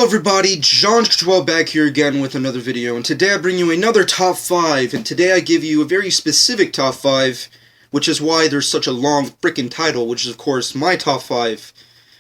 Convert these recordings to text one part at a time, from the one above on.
Hello everybody, John 12 back here again with another video, and today I bring you another top 5, and today I give you a very specific top 5, which is why there's such a long frickin' title, which is of course my top 5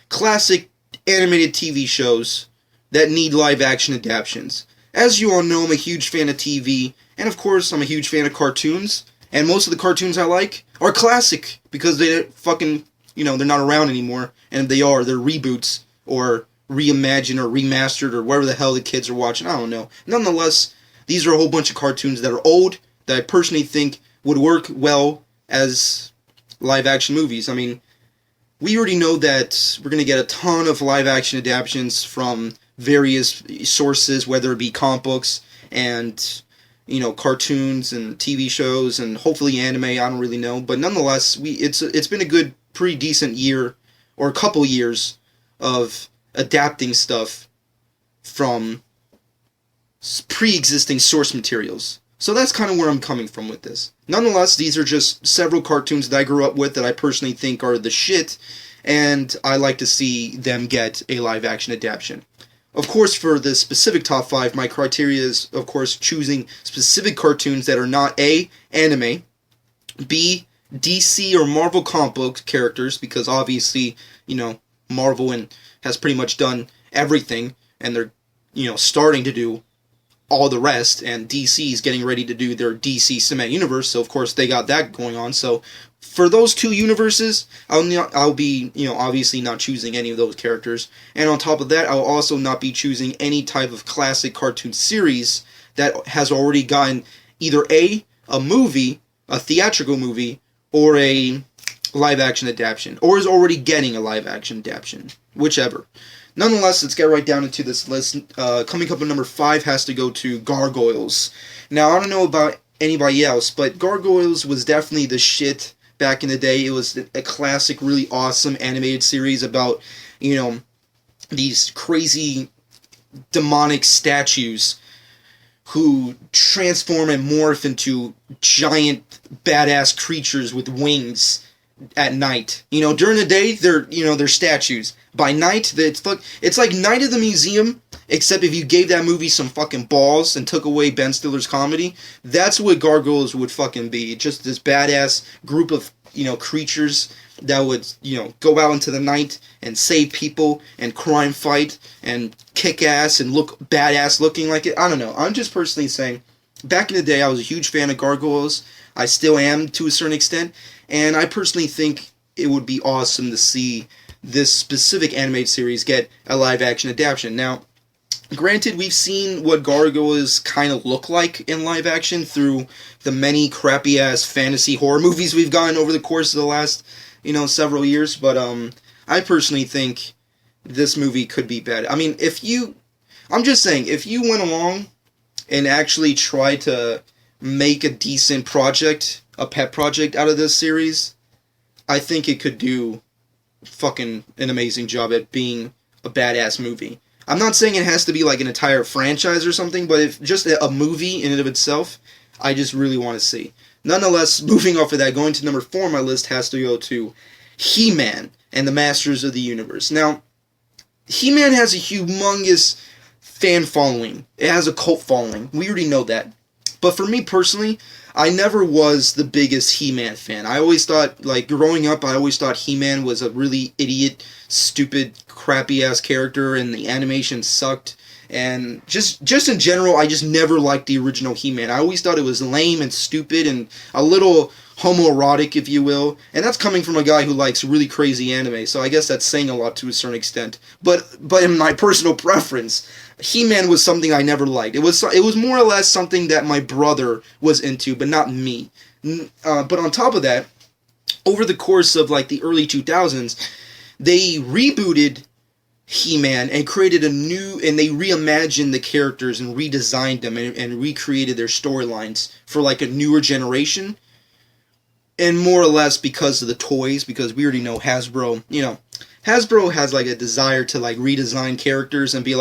classic animated TV shows that need live action adaptions. As you all know, I'm a huge fan of TV, and of course I'm a huge fan of cartoons, and most of the cartoons I like are classic, because they fucking, they're not around anymore, and if they are, they're reboots, or reimagined or remastered or whatever the hell the kids are watching. I don't know. Nonetheless, these are a whole bunch of cartoons that are old that I personally think would work well as live action movies. I mean, we already know that we're going to get a ton of live action adaptations from various sources, whether it be comic books and cartoons and TV shows and hopefully anime. I don't really know, but nonetheless, it's been a good, pretty decent year or a couple years of adapting stuff from pre-existing source materials. So that's kind of where I'm coming from with this. Nonetheless, these are just several cartoons that I grew up with that I personally think are the shit, and I like to see them get a live-action adaptation. Of course, for the specific top 5, my criteria is, of course, choosing specific cartoons that are not A, anime, B, DC or Marvel comic book characters, because obviously, Marvel has pretty much done everything, and they're, starting to do all the rest, and DC is getting ready to do their DC Cinematic Universe, so of course they got that going on. So for those two universes, I'll be, obviously not choosing any of those characters, and on top of that, I'll also not be choosing any type of classic cartoon series that has already gotten either a movie, a theatrical movie, or a live-action adaptation, or is already getting a live-action adaptation, whichever. Nonetheless, let's get right down into this list. Coming up at number 5 has to go to Gargoyles. Now, I don't know about anybody else, but Gargoyles was definitely the shit back in the day. It was a classic, really awesome animated series about, these crazy demonic statues who transform and morph into giant, badass creatures with wings at night. During the day, they're statues. By night, it's like Night of the Museum, except if you gave that movie some fucking balls and took away Ben Stiller's comedy. That's what Gargoyles would fucking be. Just this badass group of, creatures that would, go out into the night and save people and crime fight and kick ass and look badass looking like it. I don't know. I'm just personally saying, back in the day, I was a huge fan of Gargoyles. I still am to a certain extent. And I personally think it would be awesome to see this specific animated series get a live-action adaptation. Now, granted, we've seen what Gargoyles kind of look like in live-action through the many crappy-ass fantasy horror movies we've gotten over the course of the last, several years. But I personally think this movie could be bad. I mean, I'm just saying, if you went along and actually tried to make a decent project, a pet project out of this series, I think it could do fucking an amazing job at being a badass movie. I'm not saying it has to be like an entire franchise or something, but if just a movie in and of itself, I just really want to see. Nonetheless, moving off of that, going to number 4 on my list has to go to Heman and the Masters of the Universe. Now, Heman has a humongous fan following. It has a cult following. We already know that. But for me personally, I never was the biggest He-Man fan. I always thought, growing up, I always thought He-Man was a really idiot, stupid, crappy-ass character, and the animation sucked. And just in general, I just never liked the original He-Man. I always thought it was lame and stupid and a little homoerotic, if you will. And that's coming from a guy who likes really crazy anime, so I guess that's saying a lot to a certain extent. But in my personal preference, He-Man was something I never liked. It was more or less something that my brother was into, but not me. But on top of that, over the course of the early 2000s, they rebooted He-Man and created and they reimagined the characters and redesigned them and recreated their storylines for a newer generation. And more or less because of the toys, because we already know Hasbro, Hasbro has a desire to redesign characters and be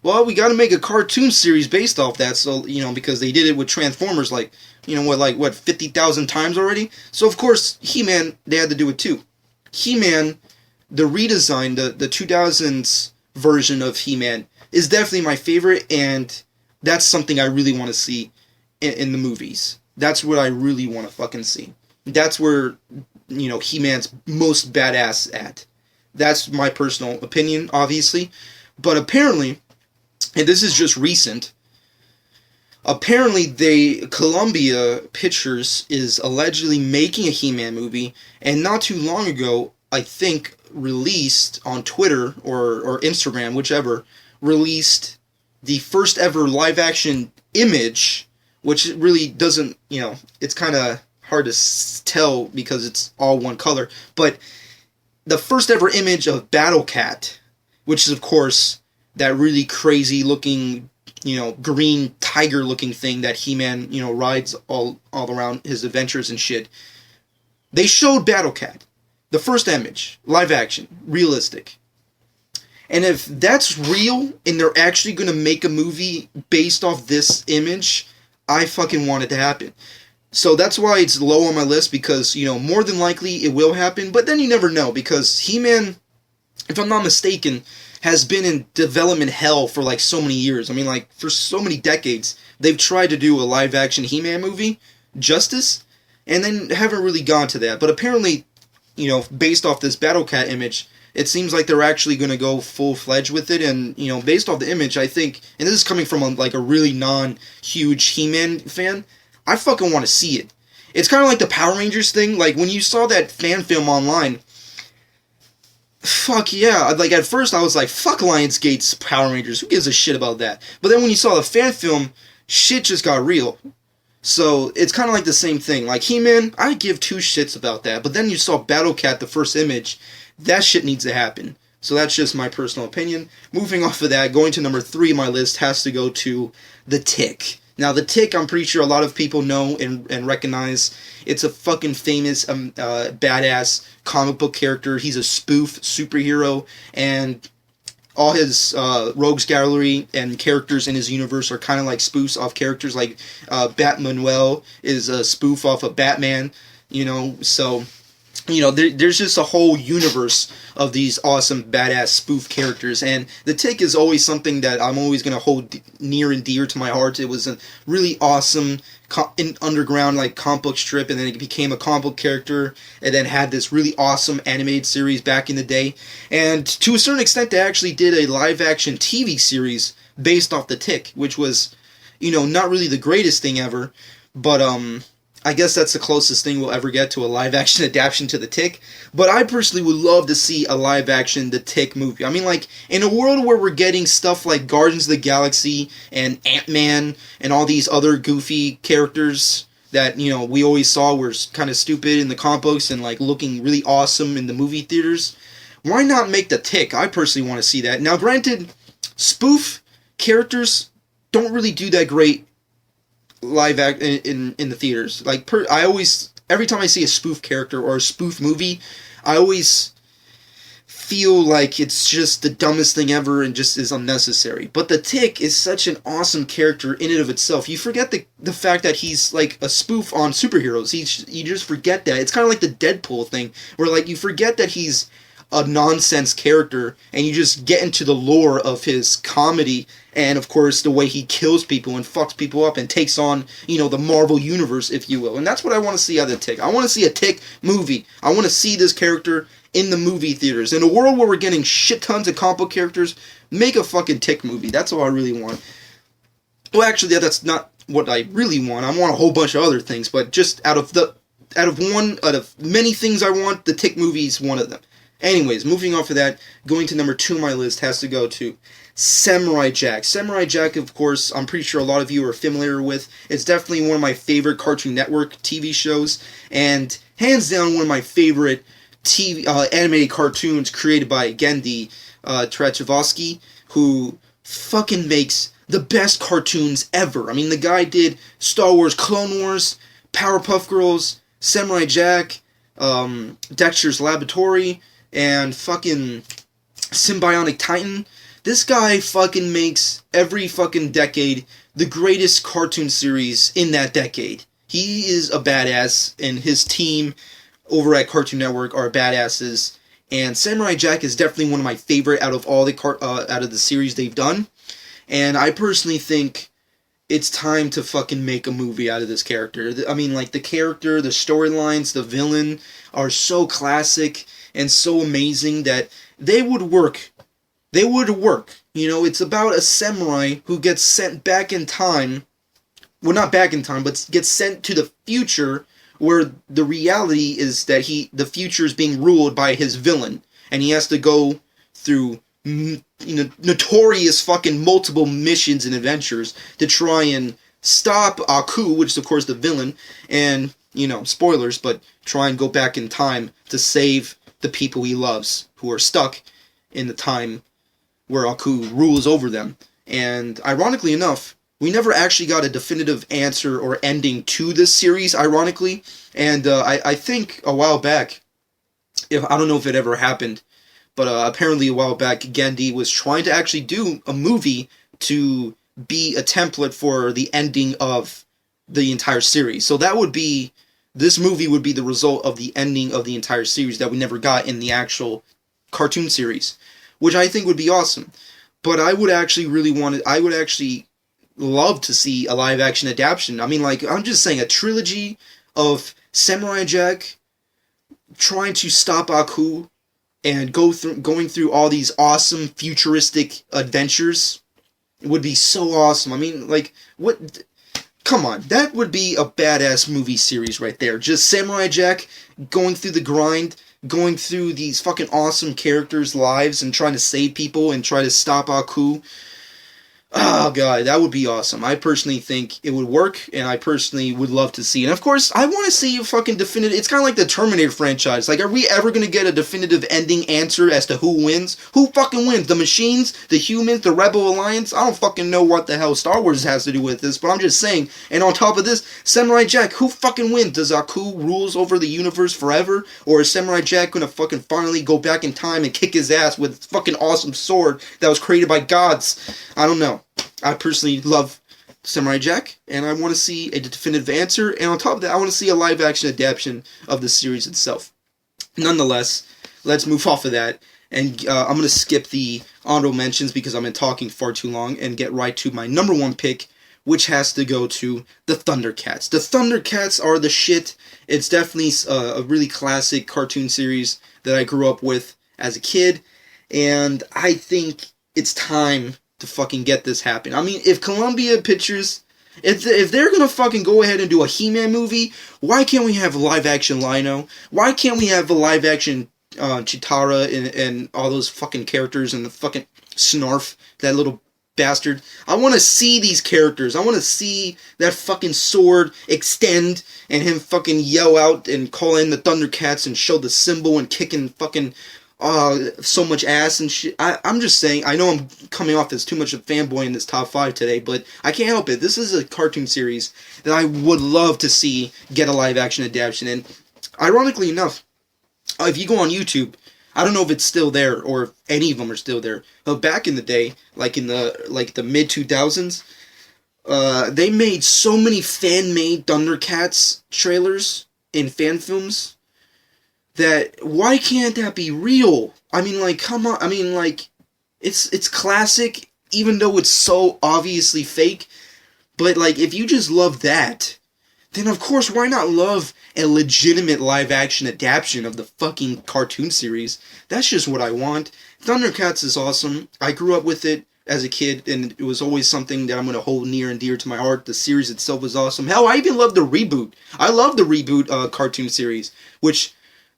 well, we got to make a cartoon series based off that. So because they did it with Transformers 50,000 times already. So of course He-Man, they had to do it too. He-Man, the redesign, the 2000s version of He-Man is definitely my favorite, and that's something I really want to see in the movies. That's what I really want to fucking see. That's where, He-Man's most badass at. That's my personal opinion, obviously. But apparently, and this is just recent, apparently Columbia Pictures is allegedly making a He-Man movie, and not too long ago, I think, released on Twitter or Instagram, whichever, released the first ever live action image, which really doesn't, it's kind of hard to tell because it's all one color, but the first ever image of Battle Cat, which is of course that really crazy looking, green tiger looking thing that He-Man, rides all around his adventures and shit. They showed Battle Cat, the first image, live action, realistic. And if that's real and they're actually going to make a movie based off this image, I fucking want it to happen. So that's why it's low on my list, because, more than likely it will happen, but then you never know, because He-Man, if I'm not mistaken, has been in development hell for like so many years. I mean, like, for so many decades, they've tried to do a live action He-Man movie, Justice, and then haven't really gone to that. But apparently, based off this Battle Cat image, it seems like they're actually going to go full-fledged with it, and, based off the image, I think, and this is coming from a really non-huge He-Man fan, I fucking want to see it. It's kind of like the Power Rangers thing. Like, when you saw that fan film online, fuck yeah. Like, at first I was like, fuck Lionsgate's Power Rangers. Who gives a shit about that? But then when you saw the fan film, shit just got real. So, it's kind of like the same thing. Like, He-Man, I give two shits about that. But then you saw Battle Cat, the first image. That shit needs to happen. So that's just my personal opinion. Moving off of that, going to number 3 on my list has to go to The Tick. Now, The Tick, I'm pretty sure a lot of people know and recognize. It's a fucking famous, badass comic book character. He's a spoof superhero, and all his rogues gallery and characters in his universe are kind of like spoofs off characters. Like, Batmanuel is a spoof off of Batman, so... there's just a whole universe of these awesome, badass spoof characters, and The Tick is always something that I'm always going to hold near and dear to my heart. It was a really awesome underground, comic book strip, and then it became a comic book character, and then had this really awesome animated series back in the day, and to a certain extent, they actually did a live-action TV series based off The Tick, which was, not really the greatest thing ever, but, I guess that's the closest thing we'll ever get to a live-action adaptation to The Tick. But I personally would love to see a live-action The Tick movie. I mean, in a world where we're getting stuff like Guardians of the Galaxy and Ant-Man and all these other goofy characters that, we always saw were kind of stupid in the comic books and, looking really awesome in the movie theaters, why not make The Tick? I personally want to see that. Now, granted, spoof characters don't really do that great live act in the theaters. Every time I see a spoof character or a spoof movie, I always feel like it's just the dumbest thing ever and just is unnecessary. But The Tick is such an awesome character in and of itself. You forget the fact that he's like a spoof on superheroes. You just forget that. It's kind of like the Deadpool thing, where you forget that he's a nonsense character, and you just get into the lore of his comedy, and of course the way he kills people and fucks people up and takes on, the Marvel Universe, if you will. And that's what I want to see out of The Tick. I want to see a Tick movie. I want to see this character in the movie theaters. In a world where we're getting shit tons of comic book characters, make a fucking Tick movie. That's all I really want. Well, actually, that's not what I really want. I want a whole bunch of other things, but just out of many things I want, the Tick movie is one of them. Anyways, moving off of that, going to number 2 on my list has to go to Samurai Jack. Samurai Jack, of course, I'm pretty sure a lot of you are familiar with. It's definitely one of my favorite Cartoon Network TV shows, and hands down one of my favorite animated cartoons created by Gendy Tartakovsky, who fucking makes the best cartoons ever. I mean, the guy did Star Wars Clone Wars, Powerpuff Girls, Samurai Jack, Dexter's Laboratory, and fucking Symbionic Titan. This guy fucking makes every fucking decade the greatest cartoon series in that decade. He is a badass, and his team over at Cartoon Network are badasses. And Samurai Jack is definitely one of my favorite out of all the out of the series they've done. And I personally think it's time to fucking make a movie out of this character. I mean, like, the character, the storylines, the villain are so classic and so amazing that they would work. They would work. You know, it's about a samurai who gets sent back in time. Well, not back in time, but gets sent to the future, where the reality is that the future is being ruled by his villain. And he has to go through notorious fucking multiple missions and adventures to try and stop Aku, which is of course the villain, and, spoilers, but try and go back in time to save the people he loves who are stuck in the time where Aku rules over them. And ironically enough, we never actually got a definitive answer or ending to this series, ironically, and I think a while back, I don't know if it ever happened, but apparently a while back, Gandhi was trying to actually do a movie to be a template for the ending of the entire series. So this movie would be the result of the ending of the entire series that we never got in the actual cartoon series, which I think would be awesome. But I would actually love to see a live action adaptation. I mean, like, I'm just saying, a trilogy of Samurai Jack trying to stop Aku and going through all these awesome futuristic adventures would be so awesome. I mean, like, what? Come on, that would be a badass movie series right there. Just Samurai Jack going through the grind, going through these fucking awesome characters' lives and trying to save people and try to stop Aku. Oh, God, that would be awesome. I personally think it would work, and I personally would love to see it. And, of course, I want to see a fucking definitive... It's kind of like the Terminator franchise. Like, are we ever going to get a definitive ending answer as to who wins? Who fucking wins? The machines? The humans? The Rebel Alliance? I don't fucking know what the hell Star Wars has to do with this, but I'm just saying. And on top of this, Samurai Jack, who fucking wins? Does Aku rules over the universe forever? Or is Samurai Jack going to fucking finally go back in time and kick his ass with fucking awesome sword that was created by gods? I don't know. I personally love Samurai Jack, and I want to see a definitive answer, and on top of that, I want to see a live-action adaptation of the series itself. Nonetheless, let's move off of that, and I'm going to skip the honorable mentions because I've been talking far too long, and get right to my number one pick, which has to go to the Thundercats. The Thundercats are the shit. It's definitely a really classic cartoon series that I grew up with as a kid, and I think it's time to fucking get this happen. I mean, if Columbia Pictures, if they're gonna fucking go ahead and do a He-Man movie, why can't we have a live-action Lino? Why can't we have a live-action Chitara and all those fucking characters and the fucking Snarf, that little bastard? I want to see these characters. I want to see that fucking sword extend and him fucking yell out and call in the Thundercats and show the symbol and kicking fucking so much ass and shit. I'm just saying, I know I'm coming off as too much of a fanboy in this top 5 today, but I can't help it. This is a cartoon series that I would love to see get a live-action adaptation, and ironically enough, if you go on YouTube, I don't know if it's still there, or if any of them are still there, but back in the day, like in the mid-2000s, they made so many fan-made Thundercats trailers in fan films that, why can't that be real? I mean, like, come on. I mean, like, it's classic, even though it's so obviously fake. But, like, if you just love that, then of course, why not love a legitimate live-action adaptation of the fucking cartoon series? That's just what I want. Thundercats is awesome. I grew up with it as a kid, and it was always something that I'm going to hold near and dear to my heart. The series itself was awesome. Hell, I even love the reboot. I love the reboot cartoon series, which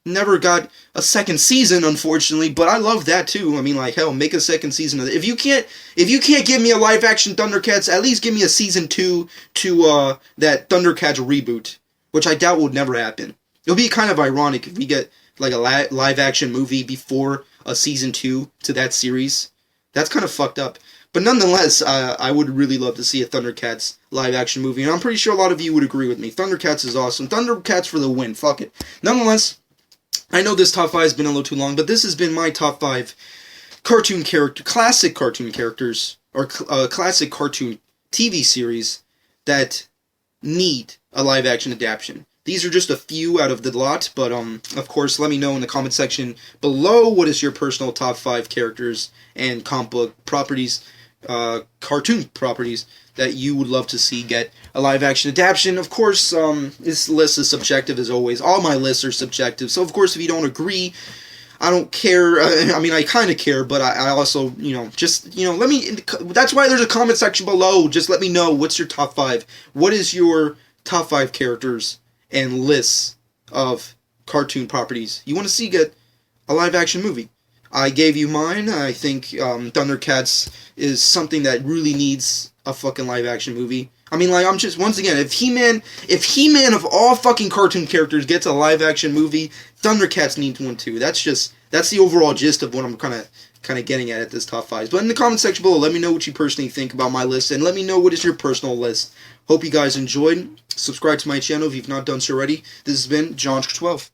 never got a second season, unfortunately, but I love that too. I mean, like, hell, make a second season of it. If you can't give me a live action Thundercats, at least give me a season 2 to that Thundercats reboot, which I doubt would never happen. It'll be kind of ironic if we get like a live action movie before a season 2 to that series. That's kind of fucked up. But nonetheless, I would really love to see a Thundercats live action movie, and I'm pretty sure a lot of you would agree with me. Thundercats is awesome. Thundercats for the win. Fuck it. Nonetheless, I know this top 5 has been a little too long, but this has been my top 5 classic cartoon characters, or classic cartoon TV series that need a live-action adaptation. These are just a few out of the lot, but of course, let me know in the comment section below what is your personal top 5 characters and comic book properties, cartoon properties that you would love to see get a live-action adaptation. Of course, this list is subjective as always. All my lists are subjective, so of course, if you don't agree, I don't care. I mean, I kind of care, but I also, just, let me... That's why there's a comment section below. Just let me know what's your top 5. What is your top 5 characters and lists of cartoon properties you want to see get a live-action movie? I gave you mine. I think Thundercats is something that really needs a fucking live-action movie. I mean, like, I'm just, once again, if He-Man of all fucking cartoon characters gets a live-action movie, Thundercats needs one too. That's the overall gist of what I'm kind of getting at this top 5. But in the comment section below, let me know what you personally think about my list, and let me know what is your personal list. Hope you guys enjoyed. Subscribe to my channel if you've not done so already. This has been John12.